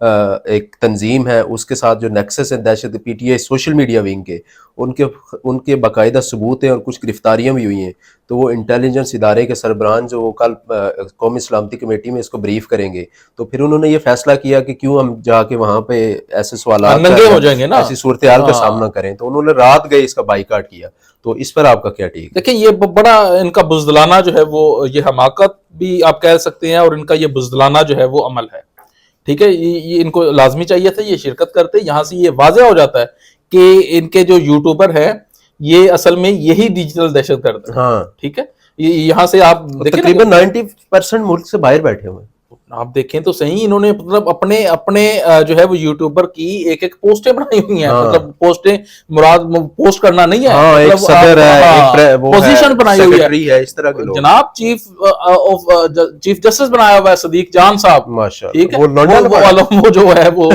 ایک تنظیم ہے اس کے ساتھ جو نیکسس ہے دہشت P T I social media wing کے، ان کے باقاعدہ ثبوت ہیں اور کچھ گرفتاریاں بھی ہوئی ہیں، تو وہ انٹیلیجنس ادارے کے سربراہ جو وہ کل قومی سلامتی کمیٹی میں اس کو بریف کریں گے، تو پھر انہوں نے یہ فیصلہ کیا کہ کیوں ہم جا کے وہاں پہ ایسے سوالات ننگے ہو جائیں گے نا، ایسی صورتحال کا سامنا کریں، تو انہوں نے رات گئے اس کا بائیکاٹ کیا. تو اس پر آپ کا کیا ٹھیک ہے؟ دیکھیں یہ بڑا ان کا بزدلانہ جو ہے وہ یہ حماقت بھی آپ کہہ سکتے ہیں، اور ان کا یہ بزدلانہ جو ہے وہ عمل ہے. ٹھیک ہے، یہ ان کو لازمی چاہیے تھا یہ شرکت کرتے. یہاں سے یہ واضح ہو جاتا ہے کہ ان کے جو یوٹیوبر ہیں یہ اصل میں یہی ڈیجیٹل دہشت گرد ہے. ہاں ٹھیک ہے، یہاں سے آپ دیکھیں تقریباً 90% ملک سے باہر بیٹھے ہوئے ہیں. آپ دیکھیں تو صحیح، انہوں نے مطلب اپنے جو ہے وہ یوٹیوبر کی ایک پوسٹیں بنائی ہوئی ہیں. مطلب پوسٹیں مراد پوسٹ کرنا نہیں ہے، ہاں ایک صدر ہے، ایک پوزیشن بنائی ہوئی ہے، اس طرح کے لوگ. جناب چیف جسٹس بنایا ہوا ہے صدیق جان صاحب. ماشاءاللہ ٹھیک ہے، وہ جو ہے وہ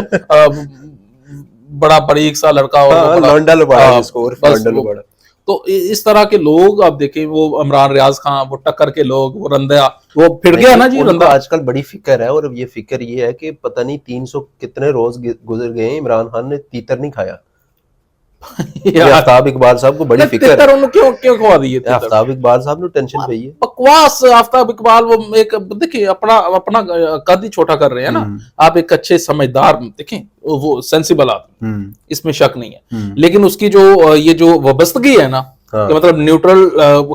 بڑا بریک سا لڑکا، اور لونڈا لباڑا جس کو لونڈا لباڑا. تو اس طرح کے لوگ آپ دیکھیں، وہ عمران ریاض خان، وہ ٹکر کے لوگ، وہ رندہ، وہ پھر گیا نا جی رندہ. آج کل بڑی فکر ہے، اور یہ فکر یہ ہے کہ پتہ نہیں 300 کتنے روز گزر گئے ہیں عمران خان نے تیتر نہیں کھایا. آفتاب اقبال صاحب کو بڑی فکر ہے. کیوں کھوا دیے آفتاب اقبال صاحب نے ٹینشن پہ ہے. بکواس. آفتاب اقبال وہ ایک دیکھیں اپنا قد ہی چھوٹا کر رہے ہیں نا. آپ ایک اچھے سمجھدار دیکھیں، وہ سینسیبل آدمی، اس میں شک نہیں ہے، لیکن اس کی یہ جو وابستگی ہے نا، کہ مطلب نیوٹرل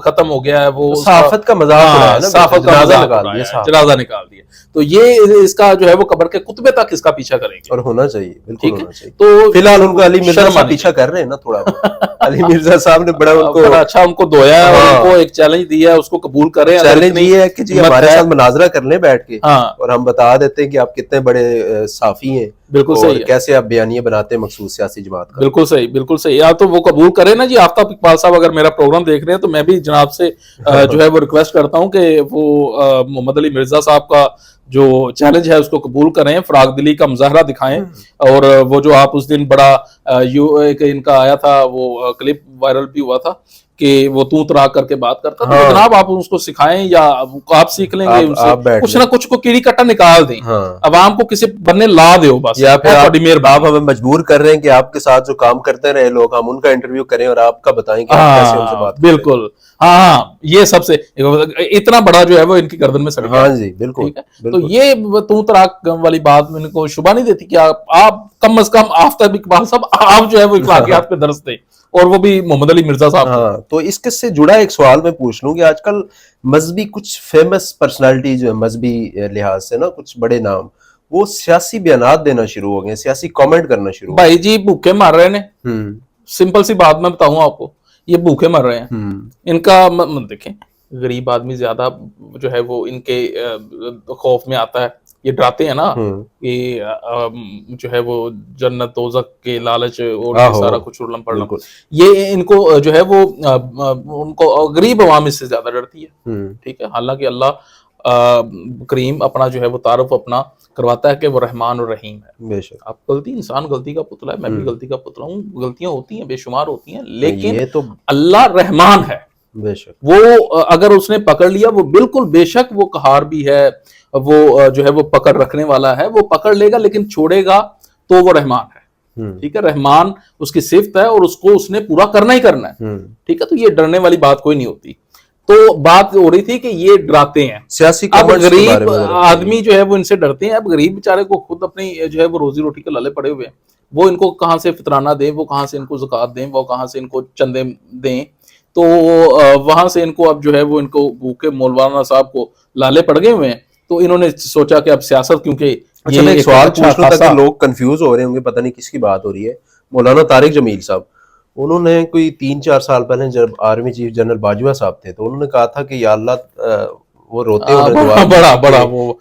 ختم ہو گیا ہے، وہ صحافت کا مذاق، صحافت کا جنازہ نکال دیا. تو یہ اس کا جو ہے وہ قبر کے کتبے تک اس کا پیچھا کریں گے، اور ہونا چاہیے، بالکل ہونا چاہیے. تو فی الحال ان کو علی مرزا صاحب پیچھا کر رہے ہیں نا تھوڑا. علی مرزا صاحب نے بڑا اچھا ان کو دھویا ہے، اور ان کو ایک چیلنج دیا ہے، اس کو قبول کریں. چیلنج یہ ہے کہ جی ہمارے ساتھ مناظرہ کر لیں بیٹھ کے، اور ہم بتا دیتے ہیں کہ آپ کتنے بڑے صافی ہیں، بالکل صحیح، کیسے آپ بیانیے بناتے ہیں مخصوص سیاسی جماعت کا. بالکل صحیح، بالکل صحیح. یا تو وہ قبول کریں نا جی. آفتاب اقبال صاحب اگر میرا پروگرام دیکھ رہے ہیں تو میں بھی جناب سے جو ہے وہ ریکویسٹ کرتا ہوں کہ وہ محمد علی مرزا صاحب کا جو چیلنج ہے اس کو قبول کریں، فراغ دلی کا مظاہرہ دکھائیں. اور وہ جو آپ اس دن بڑا ایک ان کا آیا تھا، وہ کلپ وائرل بھی ہوا تھا کہ وہ تو تراک کر کے بات کرتا، تو جناب آپ اس کو سکھائیں، یا آپ سیکھ لیں گے ان سے، کچھ نہ کچھ کو کیڑی کٹا نکال دیں، عوام کو کسی بننے لا دو بس. یا پھر آپ ہمیں مجبور کر رہے ہیں کہ آپ کے ساتھ جو کام کرتے رہے لوگ، ہم ان کا انٹرویو کریں اور آپ کا بتائیں کہ آپ کیسے ان سے بات کرتے ہیں. بالکل، ہاں یہ سب سے اتنا بڑا جو ہے وہ ان کی گردن میں سڑ گیا. ہاں جی بالکل. تو یہ تو تراک والی بات ان کو شبہ نہیں دیتی کہ آپ کم از کم آفتاب اقبال صاحب آپ جو ہے وہ اخلاقیات پہ درس دیں، اور وہ بھی محمد علی مرزا صاحب. ہاں تو اس کے سے جڑا ایک سوال میں پوچھ لوں کہ آج کل مذہبی کچھ فیمس پرسنالٹی جو ہے مذہبی لحاظ سے نا، کچھ بڑے نام، وہ سیاسی بیانات دینا شروع ہو گئے، سیاسی کامنٹ کرنا شروع ہو گئے. بھائی جی بھوکے مر رہے ہیں، سمپل سی بات میں بتاؤں آپ کو، یہ بھوکے مر رہے ہیں. ان کا دیکھیں، غریب آدمی زیادہ جو ہے وہ ان کے خوف میں آتا ہے. یہ ڈراتے ہیں نا کہ جو ہے وہ جنت دوزخ کے لالچ اور سارا کچھ علم پڑھنا، یہ ان کو جو ہے وہ ان کو غریب عوام اس سے زیادہ ڈرتی ہے. ٹھیک ہے، حالانکہ اللہ کریم اپنا جو ہے وہ تعارف اپنا کرواتا ہے کہ وہ رحمان اور رحیم ہے. بے شک آپ انسان غلطی کا پتلا ہے، میں بھی غلطی کا پتلا ہوں، غلطیاں ہوتی ہیں، بے شمار ہوتی ہیں، لیکن اللہ رحمان ہے. بے شک وہ اگر اس نے پکڑ لیا، وہ بالکل بے شک وہ قہار بھی ہے، وہ جو ہے وہ پکڑ رکھنے والا ہے، وہ پکڑ لے گا لیکن چھوڑے گا تو وہ رحمان ہے. ٹھیک ہے، رحمان اس کی صفت ہے، اور اس کو اس نے پورا کرنا ہی کرنا ہے. ٹھیک ہے، تو یہ ڈرنے والی بات کوئی نہیں ہوتی. تو بات ہو رہی تھی کہ یہ ڈراتے ہیں سیاسی. اب غریب آدمی جو ہے وہ ان سے ڈرتے ہیں. اب غریب بیچارے کو خود اپنی جو ہے وہ روزی روٹی کے لالے پڑے ہوئے ہیں، وہ ان کو کہاں سے فطرانہ دیں، وہ کہاں سے ان کو زکوٰۃ دیں، وہ کہاں سے ان کو چندے دیں. تو وہاں سے ان کو اب جو ہے وہ ان کو بھوکے مولانا صاحب کو لالے پڑ گئے ہوئے ہیں. تو انہوں نے سوچا کہ اب سیاست، کیونکہ اچھا میں ایک سوال پوچھ رہا تھا کہ لوگ کنفیوز ہو رہے ہوں گے، پتہ نہیں کس کی بات ہو رہی ہے. مولانا طارق جمیل صاحب، انہوں نے کوئی 3-4 سال پہلے جب آرمی چیف جنرل باجوہ صاحب تھے، تو انہوں نے کہا تھا کہ یا اللہ، وہ روتے ہوئے بڑا وہ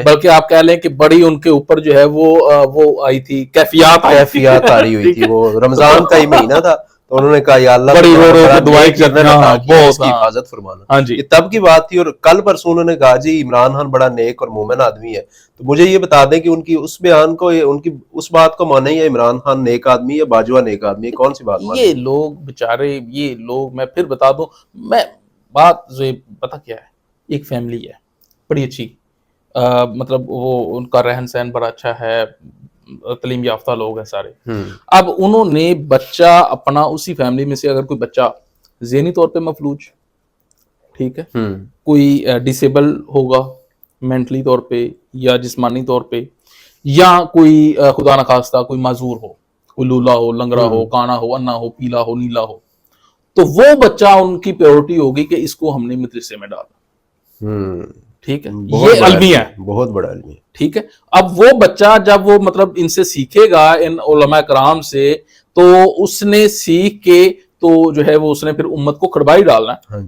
بلکہ آپ کہہ لیں کہ بڑی ان کے اوپر جو ہے وہ آئی تھی، کیفیات آ رہی ہوئی تھی. وہ رمضان کا ہی مہینہ تھا، تو انہوں نے کہا یا اللہ بڑی رو رو کے دعائیں اس کی حفاظت فرمانا. یہ تب کی بات تھی. اور کل پرسوں انہوں نے کہا جی عمران خان بڑا نیک اور مومن آدمی ہے. تو مجھے یہ بتا دیں کہ ان کی اس بیان کو، ان کی اس بات کو مانیں، یا عمران خان نیک آدمی یا باجوہ نیک آدمی، کون سی بات مانیں؟ یہ لوگ بیچارے، یہ لوگ، میں پھر بتا دوں، میں بات پتہ کیا ہے، ایک فیملی ہے بڑی اچھی، مطلب وہ ان کا رہن سہن بڑا اچھا ہے, تعلیم یافتہ لوگ ہیں سارے. اب انہوں نے بچہ اپنا اسی فیملی میں سے اگر کوئی بچہ ذہنی طور پہ مفلوج, ٹھیک ہے, کوئی ڈسیبل ہوگا مینٹلی طور پہ یا جسمانی طور پہ, یا کوئی خدا نخواستہ کوئی معذور ہو, کوئی لولا ہو, لنگڑا ہو, کانا ہو, انا ہو, پیلا ہو, نیلا ہو, تو وہ بچہ ان کی پریورٹی ہوگی کہ اس کو ہم نے مدرسے میں ڈالا. ٹھیک ہے, یہ المیہ ہے, بہت بڑا المیہ. ٹھیک ہے. اب وہ بچہ جب وہ مطلب ان سے سیکھے گا, ان علماء کرام سے, تو اس نے سیکھ کے تو جو ہے وہ اس نے پھر امت کو کھڑبائی ڈالنا ہے.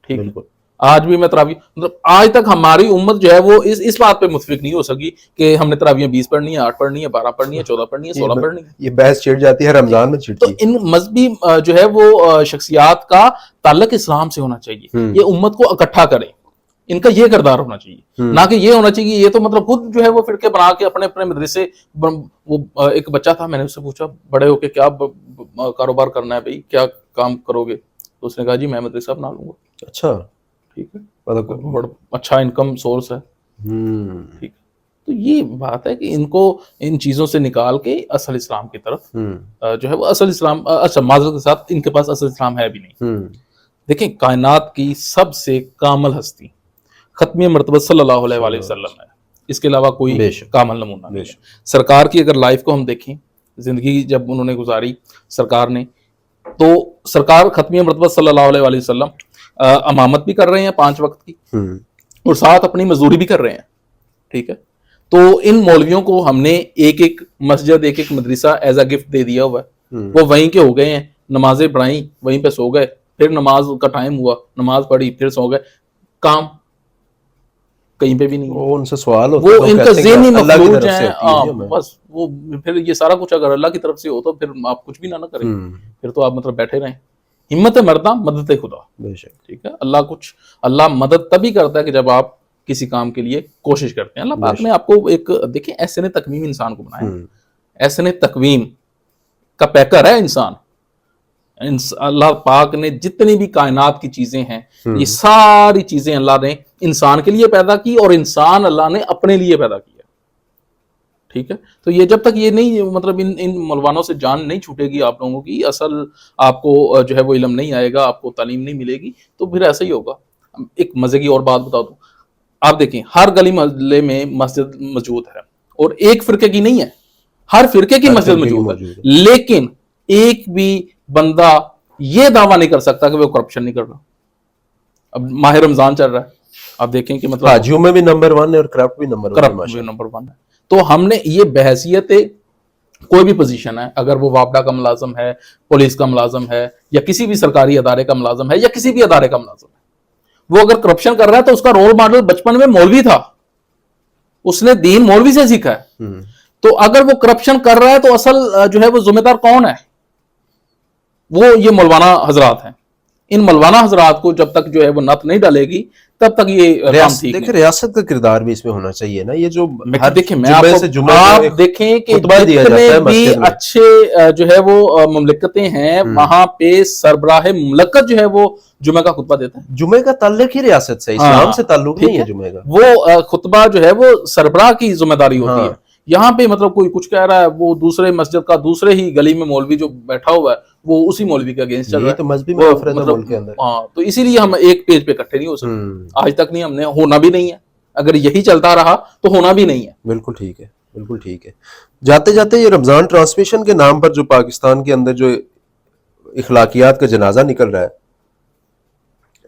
ٹھیک ہے. آج بھی میں تراویح مطلب آج تک ہماری امت جو ہے وہ اس بات پہ متفق نہیں ہو سکی کہ ہم نے تراویح 20 پڑھنی ہے, 8 پڑھنی ہے, 12 پڑھنی ہے, 14 پڑھنی ہے, 16 پڑھنی ہے. یہ بحث چھڑ جاتی ہے رمضان میں چھڑتی ہے. تو ان مذہبی جو ہے وہ شخصیات کا تعلق اسلام سے ہونا چاہیے, یہ امت کو اکٹھا کریں, ان کا یہ کردار ہونا چاہیے, نہ کہ یہ ہونا چاہیے یہ تو مطلب خود جو ہے وہ فرقے بنا کے اپنے اپنے مدرسے. وہ ایک بچہ تھا, میں نے اس سے پوچھا بڑے ہو کے کیا کاروبار کرنا ہے بھائی, کیا کام کرو گے, تو اس نے کہا جی میں مدرسہ بنا لوں گا. اچھا, ٹھیک ہے, بڑا اچھا انکم سورس ہے. ٹھیک, تو یہ بات ہے کہ ان کو ان چیزوں سے نکال کے اصل اسلام کی طرف جو ہے وہ اصل اسلام, اچھا معذرت کے ساتھ ان کے پاس اصل اسلام ہے بھی نہیں. دیکھیں کائنات کی سب سے کامل ہستی ختمی مرتبہ صلی اللہ علیہ وآلہ وسلم ہے, اس کے علاوہ کوئی کامل نمونہ نہیں ہے. سرکار کی اگر لائف کو ہم دیکھیں, زندگی جب انہوں نے گزاری سرکار نے, تو سرکار ختمی مرتبہ صلی اللہ علیہ وآلہ وسلم امامت بھی کر رہے ہیں 5 وقت کی, اور ساتھ اپنی مزدوری بھی کر رہے ہیں. ٹھیک ہے, تو ان مولویوں کو ہم نے ایک ایک مسجد, ایک ایک مدرسہ ایز اے گفٹ دے دیا ہوا ہے. وہ وہیں کے ہو گئے ہیں, نمازیں پڑھائیں, وہیں پہ سو گئے, پھر نماز کا ٹائم ہوا, نماز پڑھی, پھر سو گئے, کام کہیں پہ بھی نہیں. وہ ان سے سوال ہوتا ہے, وہ ان کا ذہنی مفلوج ہیں. بس وہ پھر یہ سارا کچھ اگر اللہ کی طرف سے ہو تو پھر آپ کچھ بھی نہ کریں, پھر تو آپ مطلب بیٹھے رہیں. ہمت مردہ مدد خدا. ٹھیک ہے, اللہ مدد تبھی کرتا ہے کہ جب آپ کسی کام کے لیے کوشش کرتے ہیں. اللہ پاک نے آپ کو ایک دیکھیں احسن تقویم انسان کو بنایا, احسن تقویم کا پیکر ہے انسان. اللہ پاک نے جتنی بھی کائنات کی چیزیں ہیں, یہ ساری چیزیں اللہ نے انسان کے لیے پیدا کی, اور انسان اللہ نے اپنے لیے پیدا کیا. ٹھیک ہے, تو یہ جب تک یہ نہیں مطلب ان مولوانوں سے جان نہیں چھوٹے گی آپ لوگوں کی, اصل آپ کو جو ہے وہ علم نہیں آئے گا, آپ کو تعلیم نہیں ملے گی, تو پھر ایسا ہی ہوگا. ایک مزے کی اور بات بتا دوں, آپ دیکھیں ہر گلی محلے میں مسجد موجود ہے, اور ایک فرقے کی نہیں ہے, ہر فرقے کی مسجد موجود ہے, لیکن ایک بھی بندہ یہ دعویٰ نہیں کر سکتا کہ وہ کرپشن نہیں کر رہا. اب ماہ رمضان چل رہا ہے, آپ دیکھیں کہ مطلب حاجیوں میں بھی نمبر 1 ہے اور کرپٹ بھی نمبر 1 ہے. تو ہم نے یہ بحیثیت کوئی بھی پوزیشن ہے, اگر وہ وابڈا کا ملازم ہے, پولیس کا ملازم ہے, یا کسی بھی سرکاری ادارے کا ملازم ہے, یا کسی بھی ادارے کا ملازم ہے, وہ اگر کرپشن کر رہا ہے تو اس کا رول ماڈل بچپن میں مولوی تھا, اس نے دین مولوی سے سیکھا ہے. تو اگر وہ کرپشن کر رہا ہے تو اصل جو ہے وہ ذمہ دار کون ہے؟ وہ یہ مولوانا حضرات ہیں. ان مولوانا حضرات کو جب تک جو ہے وہ نت نہیں ڈالے گی تب تک یہ دیکھیں ریاست کا کردار بھی اس میں ہونا چاہیے نا. یہ جو دیکھیں میں آپ دیکھیں کہ جتنے بھی اچھے جو ہے وہ مملکتیں ہیں, وہاں پہ سربراہ مملکت جو ہے وہ جمعہ کا خطبہ دیتا ہے. جمعے کا تعلق ہی ریاست سے, اسلام سے تعلق نہیں ہے جمعے کا. وہ خطبہ جو ہے وہ سربراہ کی ذمہ داری ہوتی ہے. یہاں پہ مطلب کوئی کچھ کہہ رہا ہے, وہ دوسرے مسجد کا دوسرے ہی گلی میں مولوی جو بیٹھا ہوا ہے وہ اسی مولوی کے اگینسٹ چل رہا ہے. تو مذہبی منافرت ہے ملک کے اندر. تو اسی لیے ہم ایک پیج پہ اکٹھے نہیں ہو سکتے, آج تک نہیں, ہم نے ہونا بھی نہیں ہے. اگر یہی چلتا رہا تو ہونا بھی نہیں ہے. بالکل ٹھیک ہے, بالکل ٹھیک ہے. جاتے جاتے یہ رمضان ٹرانسمیشن کے نام پر جو پاکستان کے اندر جو اخلاقیات کا جنازہ نکل رہا ہے,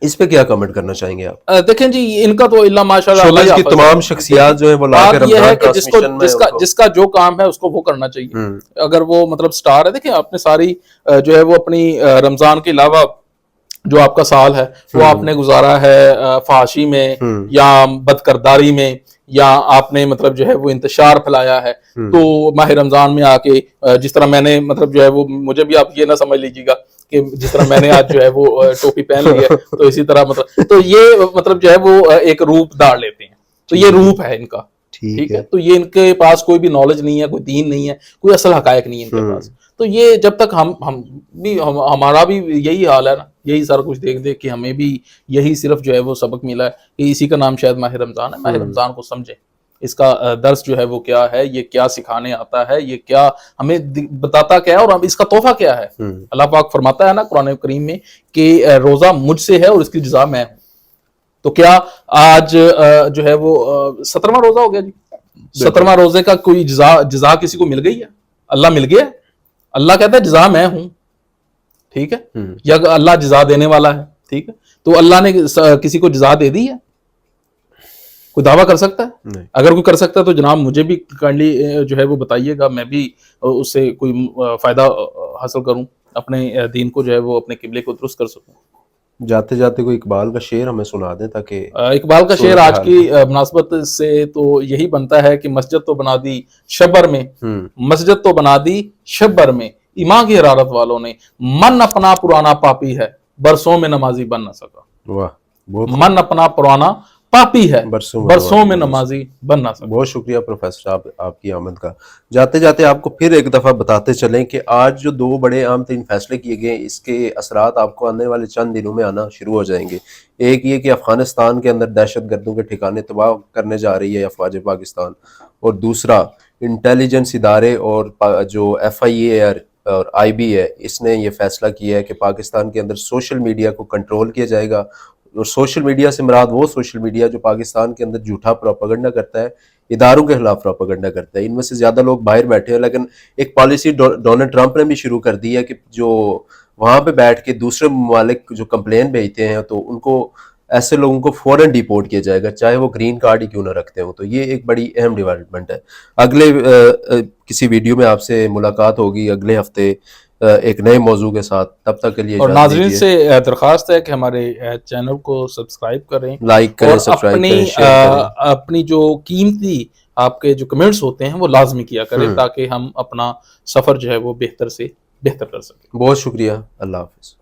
اس پہ کیا کمنٹ کرنا چاہیں گے آپ؟ دیکھیں جی, ان کا تو اللہ ماشاءاللہ کی تمام شخصیات جو ہیں وہ لا کے رمضان ٹرانسمیشن میں جس کا جو کام ہے اس کو وہ کرنا چاہیے. اگر وہ مطلب سٹار ہے, دیکھیں آپ نے ساری جو ہے وہ اپنی رمضان کے علاوہ جو آپ کا سال ہے وہ آپ نے گزارا ہے فحاشی میں یا بدکرداری میں, یا آپ نے مطلب جو ہے وہ انتشار پھیلایا ہے. تو ماہ رمضان میں آ کے جس طرح میں نے مطلب جو ہے وہ, مجھے بھی آپ یہ نہ سمجھ لیجیے گا کہ جس طرح میں نے آج جو ہے وہ ٹوپی پہن لی ہے تو اسی طرح مطلب, تو یہ مطلب جو ہے وہ ایک روپ دھار لیتے ہیں. تو یہ روپ ہے ان کا, ٹھیک ہے. تو یہ ان کے پاس کوئی بھی نالج نہیں ہے, کوئی دین نہیں ہے, کوئی اصل حقائق نہیں ہے ان کے پاس. تو یہ جب تک ہمارا بھی یہی حال ہے نا, یہی سارا کچھ دیکھ دیکھ کے ہمیں بھی یہی صرف جو ہے وہ سبق ملا ہے کہ اسی کا نام شاید ماہ رمضان ہے. ماہ رمضان کو سمجھیں, اس کا درس جو ہے وہ کیا ہے, یہ کیا سکھانے آتا ہے, یہ کیا ہمیں بتاتا کیا ہے, اور اس کا تحفہ کیا ہے. اللہ پاک فرماتا ہے نا قرآن کریم میں کہ روزہ مجھ سے ہے اور اس کی جزا میں ہوں. تو کیا آج جو ہے وہ 17واں روزہ ہو گیا جی, 17واں روزے کا کوئی جزا کسی کو مل گئی ہے؟ اللہ مل گیا, اللہ کہتا ہے جزا میں ہوں, ٹھیک ہے, یا اللہ جزا دینے والا ہے, ٹھیک ہے. تو اللہ نے کسی کو جزا دے دی ہے؟ کوئی دعویٰ کر سکتا ہے؟ اگر کوئی کر سکتا ہے تو جناب مجھے بھی کائنڈلی جو ہے وہ بتائیے گا, میں بھی اس سے کوئی فائدہ حاصل کروں, اپنے دین کو جو ہے وہ اپنے قبلے کو درست کر سکوں. جاتے جاتے کوئی اقبال کا شعر ہمیں سنا دیں تاکہ اقبال کا شعر آج کی مناسبت سے تو یہی بنتا ہے کہ مسجد تو بنا دی شبر میں, مسجد تو بنا دی شبر میں, ایمان کی حرارت والوں نے, من اپنا پرانا پاپی ہے برسوں میں نمازی بن نہ سکا. واہ, من اپنا پرانا پاپی ہے برسوں میں نمازی بن نہ سکا. بہت شکریہ پروفیسر صاحب آپ کی آمد کا. جاتے جاتے آپ کو پھر ایک دفعہ بتاتے چلیں کہ آج جو 2 بڑے اہم ترین فیصلے کیے گئے, اس کے اثرات آپ کو آنے والے چند دنوں میں آنا شروع ہو جائیں گے. ایک یہ کہ افغانستان کے اندر دہشت گردوں کے ٹھکانے تباہ کرنے جا رہی ہے افواج پاکستان, اور دوسرا انٹیلیجنس ادارے اور جو FIA اور IB ہے, اس نے یہ فیصلہ کیا ہے کہ پاکستان کے اندر سوشل میڈیا کو کنٹرول کیا جائے گا. اور سوشل میڈیا سے مراد وہ سوشل میڈیا جو پاکستان کے اندر جھوٹا پروپیگنڈا کرتا ہے, اداروں کے خلاف پروپیگنڈا کرتا ہے. ان میں سے زیادہ لوگ باہر بیٹھے ہیں, لیکن ایک پالیسی ڈونلڈ ٹرمپ نے بھی شروع کر دی ہے کہ جو وہاں پہ بیٹھ کے دوسرے ممالک جو کمپلین بھیجتے ہیں تو ان کو, ایسے لوگوں کو فوراً ڈیپورٹ کیا جائے گا, چاہے وہ گرین کارڈ ہی کیوں نہ رکھتے ہوں. تو یہ ایک بڑی اہم ڈیولپمنٹ ہے. اگلے کسی ویڈیو میں آپ سے ملاقات ہوگی اگلے ہفتے ایک نئے موضوع کے ساتھ. تب تک کے لیے اور ناظرین سے درخواست ہے کہ ہمارے چینل کو سبسکرائب کریں, لائک کریں, سبسکرائب کریں, شیئر کریں. اپنی جو قیمتی آپ کے جو کمنٹس ہوتے ہیں وہ لازمی کیا کریں تاکہ ہم اپنا سفر جو ہے وہ بہتر سے بہتر کر سکیں. بہت شکریہ, اللہ حافظ.